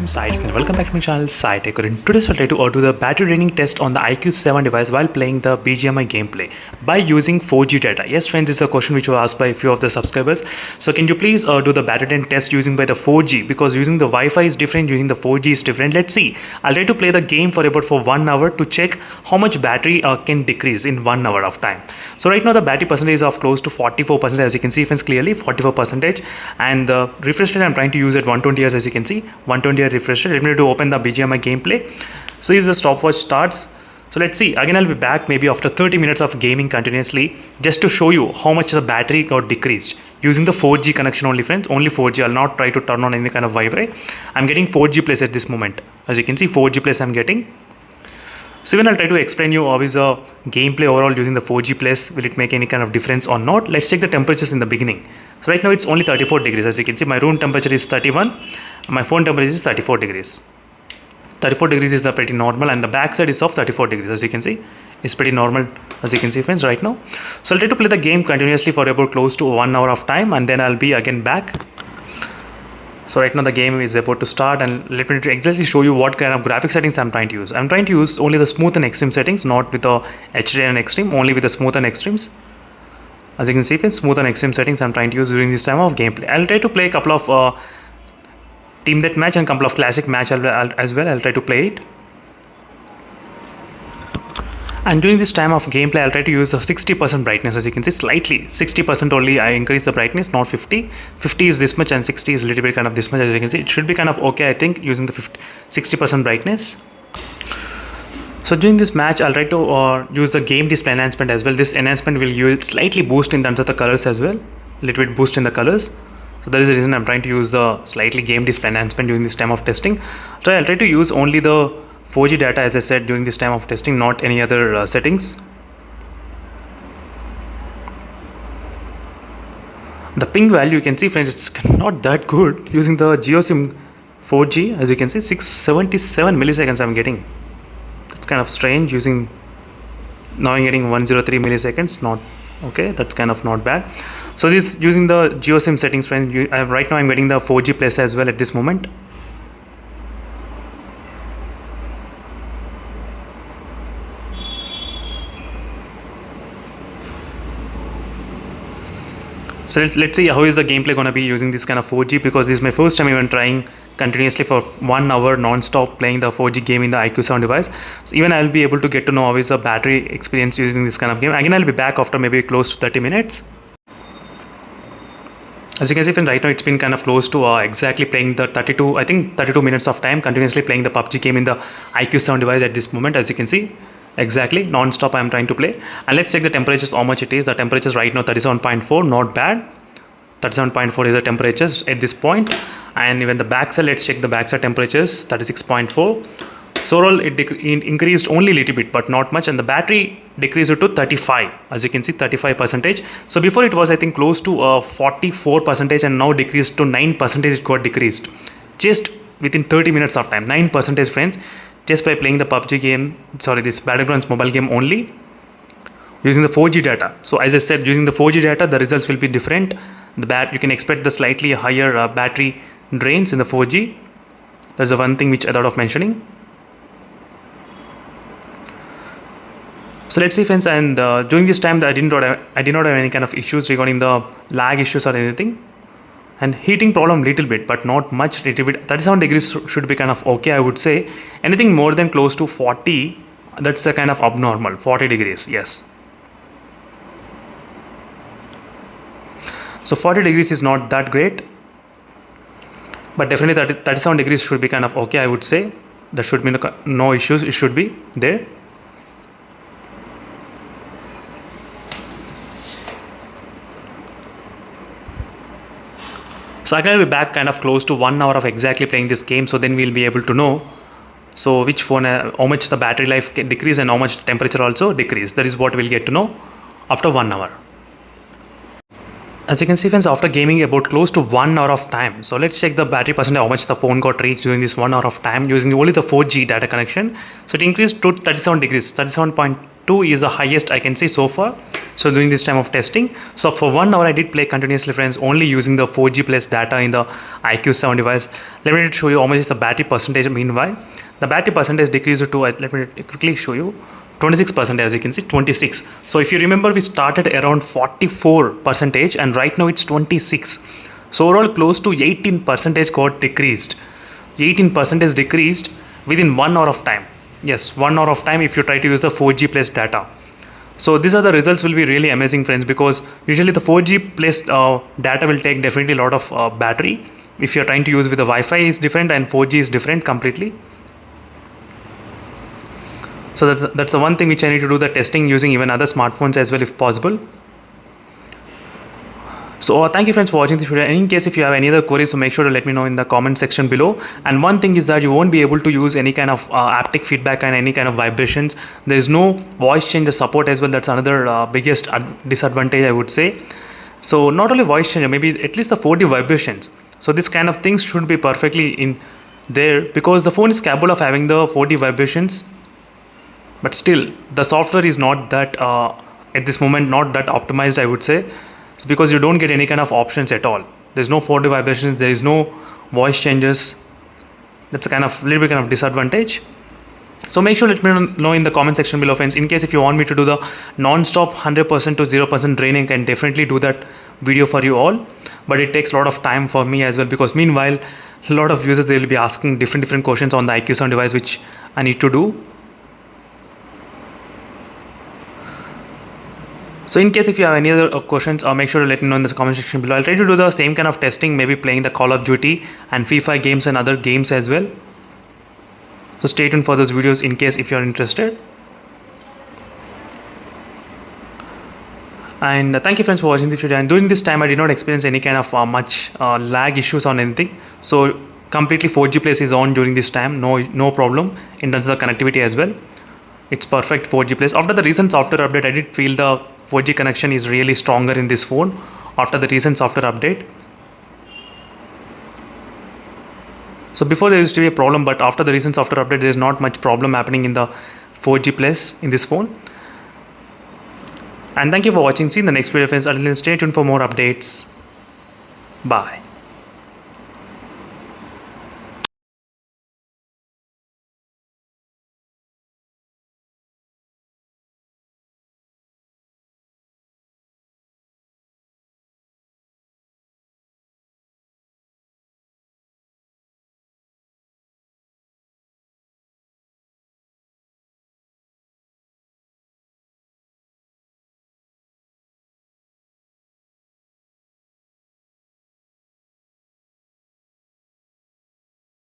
I'm Sai and welcome back to my channel Sai Tech. In today's video, I'll do the battery draining test on the iQOO 7 device while playing the BGMI gameplay by using 4G data. Yes friends, this is a question which was asked by a few of the subscribers. So can you please do the battery draining test using by the 4G, because using the Wi-Fi is different, using the 4G is different. Let's see. I'll try to play the game for about 1 hour to check how much battery can decrease in 1 hour of time. So right now the battery percentage is of close to 44%, as you can see friends clearly 44%, and the refresh rate I'm trying to use at 120 Hz, as you can see 120 Hz refresh rate. Let me to open the BGMI gameplay. So is the stopwatch starts. So let's see, again I'll be back maybe after 30 minutes of gaming continuously, just to show you how much the battery got decreased using the 4G connection only friends, only 4G. I'll not try to turn on any kind of Wi-Fi. I'm getting 4G plus at this moment, as you can see 4G plus I'm getting. So even I'll try to explain you how is the gameplay overall using the 4G plus, will it make any kind of difference or not. Let's check the temperatures in the beginning. So right now it's only 34 degrees, as you can see my room temperature is 31, my phone temperature is 34 degrees. 34 degrees is pretty normal, and the back side is of 34 degrees, as you can see it's pretty normal, as you can see friends right now. So I'll try to play the game continuously for about close to 1 hour of time, and then I'll be again back. So right now the game is about to start, and let me exactly show you what kind of graphic settings I'm trying to use. I'm trying to use only the smooth and extreme settings, not with the HD and extreme, only with the smooth and extremes. As you can see, smooth and extreme settings I'm trying to use during this time of gameplay. I'll try to play a couple of team deathmatch and a couple of classic match as well. I'll try to play it. And during this time of gameplay, I'll try to use the 60% brightness, as you can see slightly 60% only I increase the brightness, not 50. 50 is this much and 60 is a little bit kind of this much, as you can see. It should be kind of okay, I think, using the 60% brightness. So during this match, I'll try to use the game display enhancement as well. This enhancement will give slightly boost in terms of the colors as well, a little bit boost in the colors. So that is the reason I'm trying to use the slightly game display enhancement during this time of testing. So I'll try to use only the 4G data, as I said, during this time of testing, not any other settings. The ping value, you can see friends, it's not that good using the JioSIM 4G. As you can see 677 milliseconds I'm getting. It's kind of strange using, now I'm getting 103 milliseconds, not okay, that's kind of not bad. So this using the JioSIM settings friends, right now I'm getting the 4G plus as well at this moment. So let's see how is the gameplay gonna be using this kind of 4G, because this is my first time even trying continuously for 1 hour non-stop playing the 4G game in the iQOO 7 device. So even I'll be able to get to know how is the battery experience using this kind of game. Again I'll be back after maybe close to 30 minutes. As you can see right now it's been kind of close to exactly playing the 32 minutes of time continuously playing the PUBG game in the iQOO 7 device at this moment. As you can see exactly non-stop I'm trying to play. And let's check the temperatures, how much it is. The temperatures right now 37.4, not bad. 37.4 is the temperatures at this point. And even the backside, let's check the backside temperatures, 36.4. So overall it increased only a little bit, but not much, and the battery decreased to 35, as you can see 35%. So before it was I think close to 44%, and now decreased to 9%. It got decreased just within 30 minutes of time, 9% friends, just by playing the PUBG game, this Battlegrounds mobile game only using the 4G data. So as I said, using the 4G data the results will be different. You can expect the slightly higher battery drains in the 4G. That's the one thing which I thought of mentioning. So let's see friends, and during this time I did not have any kind of issues regarding the lag issues or anything, and heating problem little bit, but not much, little bit. 37 degrees should be kind of okay, I would say. Anything more than close to 40, that's a kind of abnormal. 40 degrees, yes. So 40 degrees is not that great, but definitely 37 degrees should be kind of okay, I would say. There should be no issues, it should be there. So I will be back kind of close to 1 hour of exactly playing this game, so then we'll be able to know so which phone, how much the battery life can decrease and how much temperature also decrease. That is what we'll get to know after 1 hour. As you can see friends, after gaming about close to 1 hour of time, so let's check the battery percentage, how much the phone got reached during this 1 hour of time using only the 4G data connection. So it increased to 37 degrees, 37.2 2 is the highest I can see so far. So during this time of testing, so for 1 hour I did play continuously, friends, only using the 4G plus data in the IQ7 device. Let me show you how much is the battery percentage. Meanwhile, the battery percentage decreased to, let me quickly show you, 26%, as you can see, 26. So if you remember, we started around 44% and right now it's 26. So overall close to 18% got decreased. 18% is decreased within 1 hour of time. Yes, 1 hour of time if you try to use the 4G plus data. So these are the results will be really amazing, friends, because usually the 4G plus data will take definitely a lot of battery. If you're trying to use with the Wi-Fi is different and 4G is different completely. So that's the one thing which I need to do the testing using even other smartphones as well if possible. So thank you, friends, for watching this video. And in case if you have any other queries, so make sure to let me know in the comment section below. And one thing is that you won't be able to use any kind of haptic feedback and any kind of vibrations. There is no voice changer support as well. That's another biggest disadvantage, I would say. So not only voice changer, maybe at least the 4D vibrations. So this kind of things should be perfectly in there because the phone is capable of having the 4D vibrations. But still, the software is not that, at this moment, not that optimized, I would say. It's because you don't get any kind of options at all. There's no 4D vibrations, there is no voice changes. That's a kind of little bit kind of disadvantage. So make sure let me know in the comment section below, friends. In case if you want me to do the non-stop 100% to 0% draining, I can definitely do that video for you all. But it takes a lot of time for me as well, because meanwhile, a lot of users, they will be asking different questions on the IQ7 device, which I need to do. So in case if you have any other questions, make sure to let me know in the comment section below. I'll try to do the same kind of testing, maybe playing the Call of Duty and Free Fire games and other games as well. So stay tuned for those videos in case if you're interested. And thank you, friends, for watching this video. And during this time, I did not experience any kind of much lag issues on anything. So completely 4G plus is on during this time. No problem in terms of the connectivity as well. It's perfect 4G plus. After the recent software update, I did feel the 4G connection is really stronger in this phone after the recent software update. So before there used to be a problem, but after the recent software update, there is not much problem happening in the 4G plus in this phone. And thank you for watching. See you in the next video, friends. Until then, stay tuned for more updates. Bye.